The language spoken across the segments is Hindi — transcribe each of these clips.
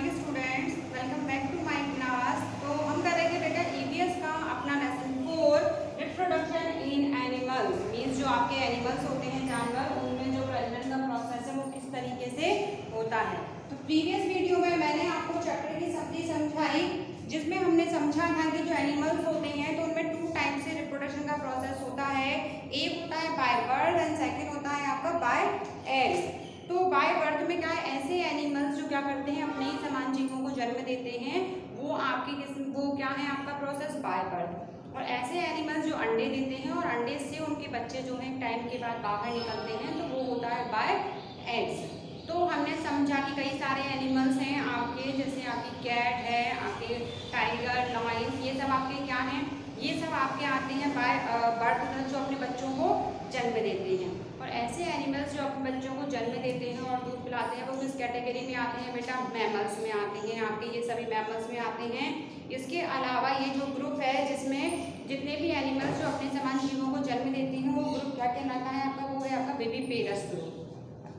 Morning students, welcome back to my class. तो हम करेंगे बेटा ईवीएस का अपना lesson 4 reproduction in animals. Means जो आपके एनिमल्स होते हैं जानवर, उनमें जो प्रजनन का प्रोसेस है वो किस तरीके से होता है। तो प्रीवियस वीडियो में मैंने आपको चैप्टर की समरी समझाई, जिसमें हमने समझा था कि जो एनिमल्स होते हैं तो उनमें 2 टाइप से रिप्रोडक्शन का प्रोसेस होता है। एक होता है बाय बर्थ एंड सेकेंड होता है आपका बाय एग्स। तो बाय बर्थ में क्या है, ऐसे एनिमल्स जो क्या करते हैं अपने ही समान जीवों को जन्म देते हैं, वो आपकी किस्म वो क्या है आपका प्रोसेस बाय बर्थ। और ऐसे एनिमल्स जो अंडे देते हैं और अंडे से उनके बच्चे जो हैं टाइम के बाद बाहर निकलते हैं, तो वो होता है बाय एग्स। तो हमने समझा कि कई सारे एनिमल्स हैं आपके, जैसे आपकी कैट है, आपके टाइगर, लायन, ये सब आपके क्या हैं, ये सब आपके आते हैं बाय बर्थ, जो अपने बच्चों को जन्म देते हैं। और ऐसे एनिमल्स जो अपने बच्चों को जन्म देते हैं और दूध पिलाते हैं, वो किस कैटेगरी में आते हैं बेटा, मैमल्स में आते हैं आपके, ये सभी मैमल्स में आते हैं। इसके अलावा ये जो ग्रुप है जिसमें जितने भी एनिमल्स जो अपने समान जीवों को जन्म देते हैं, वो ग्रुप क्या कहलाता है आपका, वो है आपका विविपेरस ग्रुप।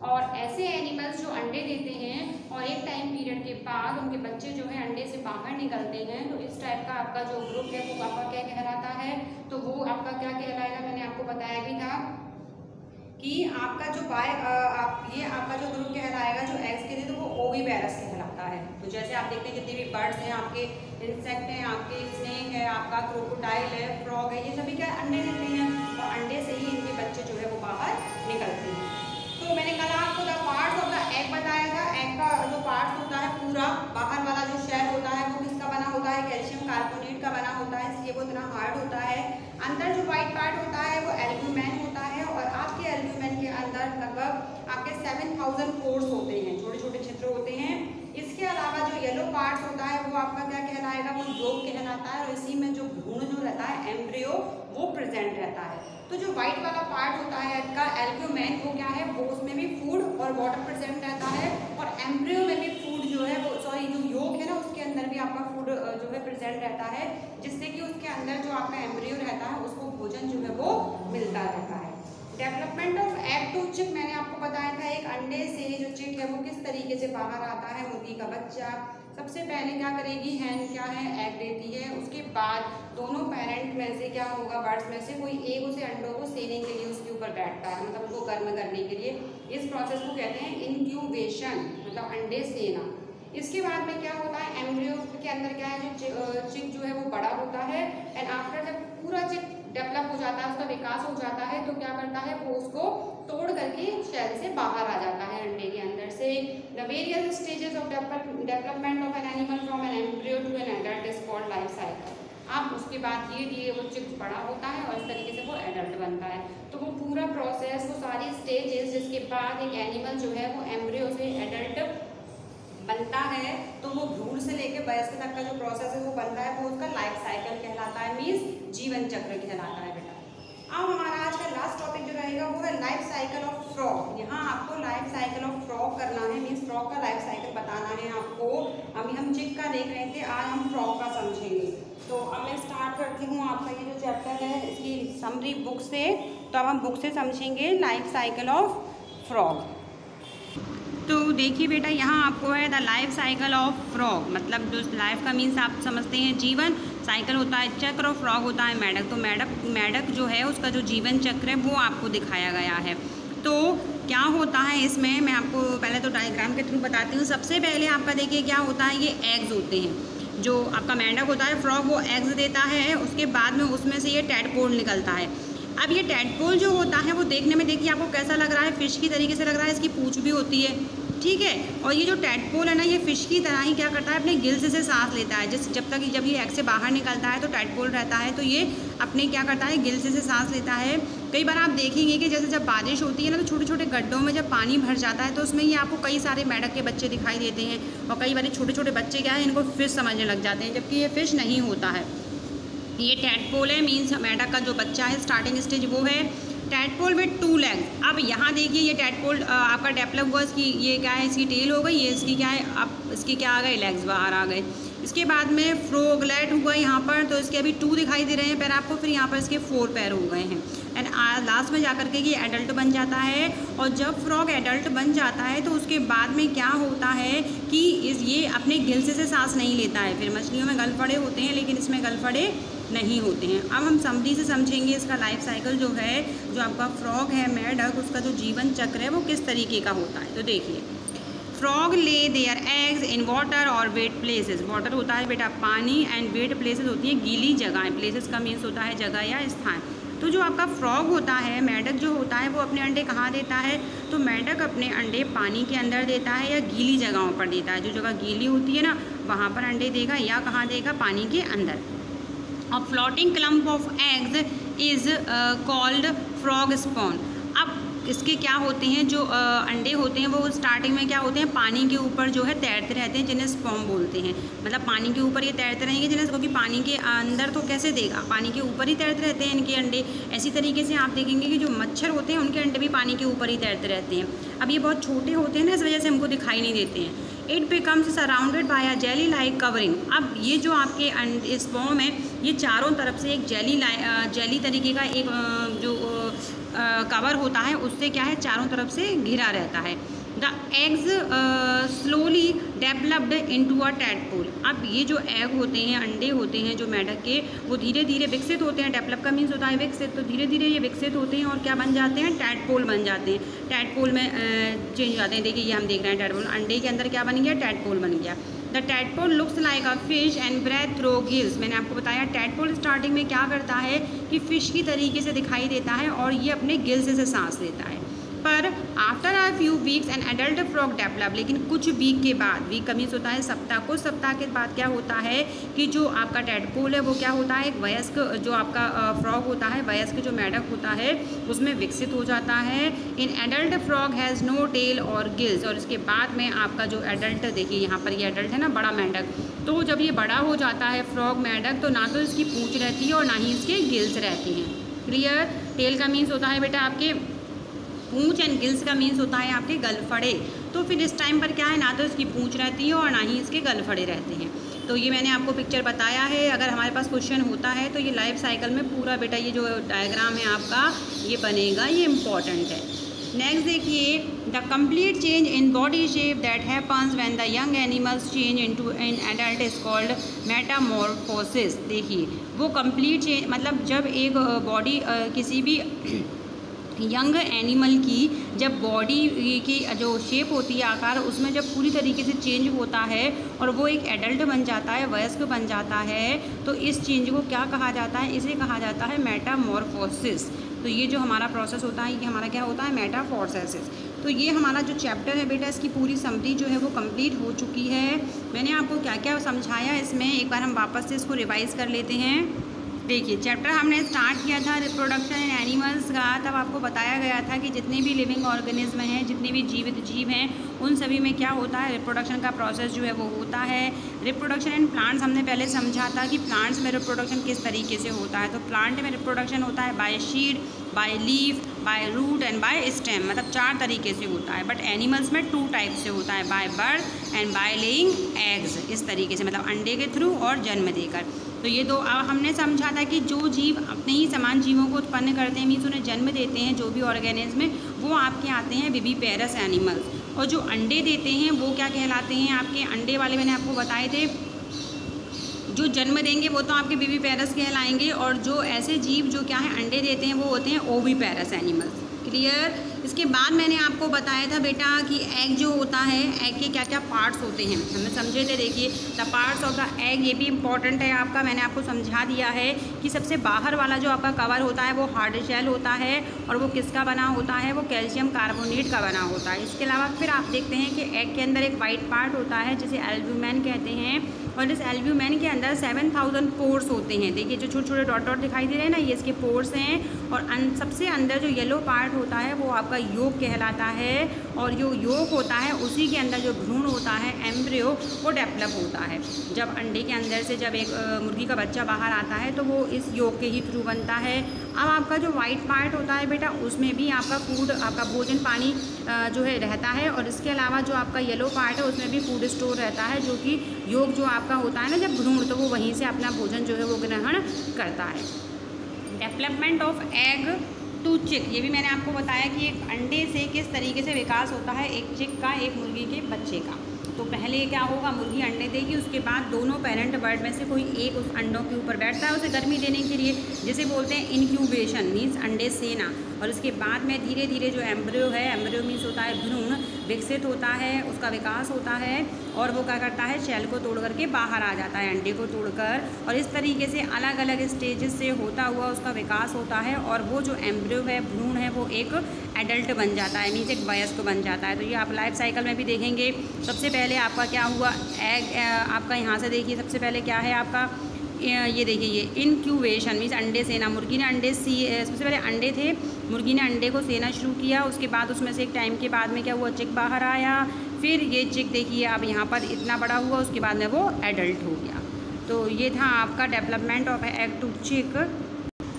और ऐसे एनिमल्स जो अंडे देते हैं और एक टाइम पीरियड के बाद उनके बच्चे जो है अंडे से बाहर निकलते हैं, तो इस टाइप का आपका जो ग्रुप है वो आपका क्या कहलाता है, तो वो आपका क्या कहलाएगा, मैंने आपको बताया भी था कि आपका जो ये आपका जो ग्रुप कहलाएगा जो एग्स के थे, तो वो ओविपेरस कहलाता है। तो जैसे आप देखते हैं जितने भी बर्ड्स हैं आपके, इंसेक्ट हैं आपके, स्नेक है आपका, क्रोकोडाइल है, फ्रॉग है, ये सभी क्या अंडे देते हैं और अंडे से ही इनके बच्चे जो है वो बाहर निकलते हैं। तो मैंने कल आपको the parts of the egg बताया था। एग का जो पार्ट्स होता है पूरा बाहर वाला जो शेल होता है वो किसका बना होता है, कैल्शियम कार्बोनेट का बना होता है, इसलिए वो इतना हार्ड होता है। अंदर जो व्हाइट पार्ट होता है वो एल्ब्यूमेन होता है और आपके एल्ब्यूमेन के अंदर लगभग आपके 7000 पोर्स होते हैं, छोटे छोटे छिद्र होते हैं। इसके अलावा जो येलो पार्ट्स होता है वो आपका क्या कहलाएगा, वो योग कहलाता है और इसी में जो भ्रूण जो रहता है एम्ब्रियो वो प्रेजेंट रहता है। तो जो व्हाइट वाला पार्ट होता है इसका एल्ब्यूमेन, वो क्या है, वो उसमें भी फूड और वाटर प्रेजेंट रहता है और एम्ब्रियो में भी फूड जो है वो जो योग है ना, उसके अंदर भी आपका फूड जो है प्रेजेंट रहता है, जिससे कि उसके अंदर जो आपका एम्ब्रियो रहता है उसको भोजन जो है वो मिलता रहता है। डेवलपमेंट ऑफ एग टू चिक, मैंने आपको बताया था एक अंडे से जो चिक है वो किस तरीके से बाहर आता है, मुर्गी का बच्चा सबसे पहले क्या करेगी, हैन क्या है, एग देती है। उसके बाद दोनों पेरेंट में से क्या होगा, बर्ड्स में से कोई एक उसे अंडों को सेने के लिए उसके ऊपर बैठता है, मतलब उसको गर्म करने के लिए। इस प्रोसेस को कहते हैं इनक्यूबेशन, मतलब अंडे सेना। इसके बाद में क्या होता है, एम्ब्रियो के अंदर क्या है, जो चिक जो है वो बड़ा होता है एंड आफ्टर जब पूरा चिक डेवलप हो जाता है, उसका विकास हो जाता है, तो क्या करता है, वो उसको तोड़ करके शेल से बाहर आ जाता है अंडे के अंदर से। The various stages of development of an animal from an embryo to an adult is called life cycle. अब उसके बाद धीरे वो चिक बड़ा होता है और इस तरीके से वो एडल्ट बनता है। तो वो पूरा प्रोसेस, वो सारी स्टेजेस, जिसके बाद एक एनिमल जो है वो एम्ब्रियो से एडल्ट बनता है, तो वो भ्रूण से लेकर वयस्क तक का जो प्रोसेस है वो बनता है, वो उसका लाइफ साइकिल कहलाता है, मीन्स जीवन चक्र कहलाता है बेटा। अब हमारा आज का लास्ट टॉपिक जो रहेगा वो है लाइफ साइकिल ऑफ फ्रॉग। यहाँ आपको लाइफ साइकिल ऑफ फ्रॉग करना है, मीन्स फ्रॉग का लाइफ साइकिल बताना है आपको। अभी हम चिक का देख रहे थे, आज हम फ्रॉग का समझेंगे। तो अब मैं स्टार्ट करती हूँ आपका ये जो चैप्टर है इसकी समरी बुक से। तो अब हम बुक से समझेंगे लाइफ साइकिल ऑफ फ्रॉग। तो देखिए बेटा, यहाँ आपको है the life cycle of frog, मतलब जो लाइफ का मीन्स आप समझते हैं जीवन, साइकिल होता है चक्र और फ्रॉग होता है मेढक। तो मेढक जो है उसका जो जीवन चक्र है वो आपको दिखाया गया है। तो क्या होता है इसमें, मैं आपको पहले तो डायग्राम के थ्रू बताती हूँ। सबसे पहले आपका देखिए क्या होता है, ये एग्स होते हैं। जो आपका मेढक होता है फ्रॉग, वो एग्स देता है, उसके बाद में उसमें से ये टैडपोल निकलता है। अब ये टैडपोल जो होता है वो देखने में देखिए आपको कैसा लग रहा है, फिश की तरीके से लग रहा है, इसकी पूंछ भी होती है, ठीक है। और ये जो टैडपोल है ना, ये फिश की तरह ही क्या करता है, अपने गिल्स से सांस लेता है। जब ये एग से बाहर निकलता है तो टैडपोल रहता है, तो ये अपने क्या करता है, गिल्स से सांस लेता है। कई बार आप देखेंगे कि जैसे जब बारिश होती है ना, तो छोटे छोटे गड्ढों में जब पानी भर जाता है तो उसमें ये आपको कई सारे मेढक के बच्चे दिखाई देते हैं और कई बार छोटे छोटे बच्चे क्या है, इनको फिश समझने लग जाते हैं, जबकि ये फिश नहीं होता है। ये टैडपोल है, मीन्स मेढक का जो बच्चा है स्टार्टिंग स्टेज वो है टैडपोल विद 2 लेग्स। अब यहाँ देखिए ये टैडपोल आपका डेवलप हुआ, इसकी ये क्या है, इसकी टेल हो गई, ये इसकी क्या है, अब इसकी क्या आ गए, लेग्स बाहर आ गए। इसके बाद में फ्रोगलेट हुआ यहाँ पर, तो इसके अभी 2 दिखाई दे रहे हैं पैर आपको, फिर यहाँ पर इसके 4 पैर हो गए हैं। एंड लास्ट में जाकर के ये एडल्ट बन जाता है। और जब फ्रॉग एडल्ट बन जाता है तो उसके बाद में क्या होता है कि ये अपने गिल्स से सांस नहीं लेता है। फिर मछलियों में गलफड़े होते हैं लेकिन इसमें गलफड़े नहीं होते हैं। अब हम समरी से समझेंगे इसका लाइफ साइकिल जो है, जो आपका फ्रॉग है मेढक, उसका जो जीवन चक्र है वो किस तरीके का होता है। तो देखिए, frog lay their eggs in water और वेट प्लेसेस। वाटर होता है बेटा पानी, एंड वेट प्लेसेस होती है गीली जगहें। प्लेसेस का मीन्स होता है जगह या स्थान। तो जो आपका फ्रॉग होता है, मेढक जो होता है, वो अपने अंडे कहाँ देता है? तो मेढक अपने अंडे पानी के अंदर देता है या गीली जगहों पर देता है। जो जगह गीली होती है ना, वहाँ पर अंडे देगा, या कहाँ देगा? पानी के अंदर। A floating clump of eggs is called frog spawn। अब इसके क्या होते हैं, जो अंडे होते हैं वो स्टार्टिंग में क्या होते हैं, पानी के ऊपर जो है तैरते रहते हैं, जिन्हें स्पर्म बोलते हैं। मतलब पानी के ऊपर ये तैरते रहेंगे जिन्हें, क्योंकि पानी के अंदर तो कैसे देगा, पानी के ऊपर ही तैरते रहते हैं इनके अंडे। ऐसी तरीके से आप देखेंगे कि जो मच्छर होते हैं उनके अंडे भी पानी के ऊपर ही तैरते रहते हैं। अब ये बहुत छोटे होते हैं ना, इस वजह से हमको दिखाई नहीं देते हैं। It becomes surrounded by a jelly like covering. अब ये जो आपके स्पर्म है, ये चारों तरफ से एक जेली तरीके का एक जो कवर होता है, उससे क्या है, चारों तरफ से घिरा रहता है। The eggs slowly developed into a tadpole. अब ये जो एग होते हैं, अंडे होते हैं जो मेढक के, वो धीरे धीरे विकसित होते हैं। डेवलप का मीन्स होता है विकसित। तो धीरे धीरे ये विकसित होते हैं और क्या बन जाते हैं? टैडपोल बन जाते हैं। टैडपोल में चेंज हो जाते हैं। देखिए, ये हम देख रहे हैं टैडपोल, अंडे के अंदर क्या बन गया? टैडपोल बन गया। The tadpole looks like a fish and breathe through gills. मैंने आपको बताया टैडपोल स्टार्टिंग में क्या करता है कि फ़िश की तरीके से दिखाई देता है और ये अपने गिल्स से सांस लेता है। पर after a few weeks an adult frog develop. लेकिन कुछ वीक के बाद, वीक का मीन्स होता है सप्ताह, कुछ सप्ताह के बाद क्या होता है कि जो आपका टैडपोल है वो क्या होता है, एक वयस्क जो आपका फ्रॉग होता है, वयस्क जो मेढक होता है, उसमें विकसित हो जाता है। An adult frog has no tail और गिल्स। और इसके बाद में आपका जो एडल्ट, देखिए यहाँ पर ये एडल्ट है ना, बड़ा मेढक, तो जब ये बड़ा हो जाता है फ्रॉग मेढक, तो ना तो इसकी पूंछ रहती है और ना ही इसके गिल्स रहती हैं। क्लियर? टेल का मीन्स होता है बेटा आपके पूंछ, एंड गिल्स का मीन्स होता है आपके गलफड़े। तो फिर इस टाइम पर क्या है, ना तो इसकी पूंछ रहती है और ना ही इसके गलफड़े रहते हैं। तो ये मैंने आपको पिक्चर बताया है। अगर हमारे पास क्वेश्चन होता है तो ये लाइफ साइकिल में पूरा बेटा ये जो डायग्राम है आपका ये बनेगा, ये इम्पॉर्टेंट है। नेक्स्ट देखिए, the complete change in body shape that happens when the young animals change into an adult is called Metamorphosis. देखिए, वो कंप्लीट चेंज मतलब जब एक बॉडी किसी भी यंग एनिमल की जब बॉडी की जो शेप होती है, आकार, उसमें जब पूरी तरीके से चेंज होता है और वो एक एडल्ट बन जाता है, वयस्क बन जाता है, तो इस चेंज को क्या कहा जाता है? इसे कहा जाता है मेटामॉर्फोसिस। तो ये जो हमारा प्रोसेस होता है, ये हमारा क्या होता है? मेटामॉर्फोसिस। तो ये हमारा जो चैप्टर है बेटा, इसकी पूरी समरी जो है वो कंप्लीट हो चुकी है। मैंने आपको क्या क्या समझाया इसमें, एक बार हम वापस से इसको रिवाइज़ कर लेते हैं। देखिए, चैप्टर हमने स्टार्ट किया था रिप्रोडक्शन इन एनिमल्स का। तब आपको बताया गया था कि जितने भी लिविंग ऑर्गेनिज्म हैं, जितने भी जीवित जीव हैं, उन सभी में क्या होता है? रिप्रोडक्शन का प्रोसेस जो है वो होता है। रिप्रोडक्शन इन प्लांट्स हमने पहले समझा था कि प्लांट्स में रिप्रोडक्शन किस तरीके से होता है। तो प्लांट में रिप्रोडक्शन होता है by seed, by leaf, by root and by stem. मतलब 4 तरीके से होता है। बट एनिमल्स में 2 टाइप से होता है, by birth and by laying eggs. इस तरीके से, मतलब अंडे के थ्रू और जन्म देकर। तो ये दो हमने समझा था कि जो जीव अपने ही समान जीवों को उत्पन्न करते हैं, मीन्स उन्हें जन्म देते हैं, जो भी ऑर्गेनिज्म, वो आपके आते हैं विविपेरस एनिमल्स। और जो अंडे देते हैं वो क्या कहलाते हैं? आपके अंडे वाले मैंने आपको बताए थे, जो जन्म देंगे वो तो आपके विविपेरस कहलाएंगे। और जो ऐसे जीव जो क्या है अंडे देते हैं वो होते हैं ओविपेरस एनिमल्स। क्लियर? इसके बाद मैंने आपको बताया था बेटा कि एग जो होता है, एग के क्या क्या पार्ट्स होते हैं, हमने समझे थे। देखिए, the parts of the egg, ये भी इम्पॉर्टेंट है आपका। मैंने आपको समझा दिया है कि सबसे बाहर वाला जो आपका कवर होता है वो हार्ड शेल होता है, और वो किसका बना होता है? वो कैल्शियम कार्बोनेट का बना होता है। इसके अलावा फिर आप देखते हैं कि एग के अंदर एक वाइट पार्ट होता है जिसे एल्ब्यूमेन कहते हैं, और इस एल्ब्यूमेन के अंदर 7000 पोर्स होते हैं। देखिए, जो छोटे छोटे डॉट डॉट दिखाई दे रहे हैं ना, ये इसके पोर्स हैं। और सबसे अंदर जो येलो पार्ट होता है वो आपका योग कहलाता है, और जो योग होता है उसी के अंदर जो भ्रूण होता है, एम्ब्रियो, वो डेवलप होता है। जब अंडे के अंदर से जब एक मुर्गी का बच्चा बाहर आता है तो वो इस योग के ही थ्रू बनता है। अब आपका जो वाइट पार्ट होता है बेटा, उसमें भी आपका फूड, आपका भोजन पानी जो है रहता है, और इसके अलावा जो आपका येलो पार्ट है उसमें भी फूड स्टोर रहता है, जो कि योग जो आपका होता है ना जब भ्रूण, तो वो वहीं से अपना भोजन जो है वो ग्रहण करता है। डेवलपमेंट ऑफ एग टू चिक, ये भी मैंने आपको बताया कि एक अंडे से किस तरीके से विकास होता है एक चिक का, एक मुर्गी के बच्चे का। तो पहले क्या होगा, मुर्गी अंडे देगी, उसके बाद दोनों पेरेंट बर्ड में से कोई एक उस अंडों के ऊपर बैठता है उसे गर्मी देने के लिए, जिसे बोलते हैं इनक्यूबेशन, मीन्स अंडे सेना। और इसके बाद में धीरे धीरे जो एम्ब्रियो है, एम्ब्रियो मीन्स होता है भ्रूण, विकसित होता है, उसका विकास होता है और वो क्या करता है, शेल को तोड़ करके बाहर आ जाता है, अंडे को तोड़कर। और इस तरीके से अलग अलग स्टेजेस से होता हुआ उसका विकास होता है और वो जो एम्ब्रियो है, भ्रूण है, वो एक एडल्ट बन जाता है, मीन्स एक वयस्क बन जाता है। तो ये आप लाइफ साइकिल में भी देखेंगे। सबसे पहले आपका क्या हुआ, एग, आपका यहाँ से देखिए सबसे पहले क्या है आपका, ये देखिए ये इनक्यूबेशन मीन्स अंडे सेना, मुर्गी ने अंडे सबसे पहले अंडे थे, मुर्गी ने अंडे को सेना शुरू किया, उसके बाद उसमें से एक टाइम के बाद में क्या हुआ, चिक बाहर आया, फिर ये चिक देखिए अब यहाँ पर इतना बड़ा हुआ, उसके बाद में वो एडल्ट हो गया। तो ये था आपका डेवलपमेंट ऑफ एग टू चिक।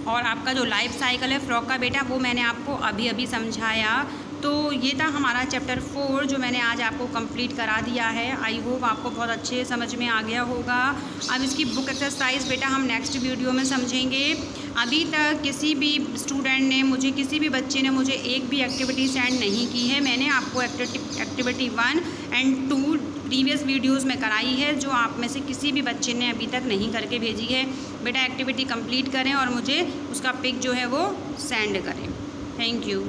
और आपका जो लाइफ साइकिल है फ्रॉग का बेटा, वो मैंने आपको अभी अभी समझाया। तो ये था हमारा चैप्टर 4 जो मैंने आज आपको कंप्लीट करा दिया है। आई होप आपको बहुत अच्छे समझ में आ गया होगा। अब इसकी बुक एक्सरसाइज बेटा हम नेक्स्ट वीडियो में समझेंगे। अभी तक किसी भी स्टूडेंट ने मुझे, किसी भी बच्चे ने मुझे एक भी एक्टिविटी सेंड नहीं की है। मैंने आपको एक्टिविटी 1 एंड 2 प्रीवियस वीडियोस में कराई है, जो आप में से किसी भी बच्चे ने अभी तक नहीं करके भेजी है। बेटा एक्टिविटी कंप्लीट करें और मुझे उसका पिक जो है वो सेंड करें। Thank you.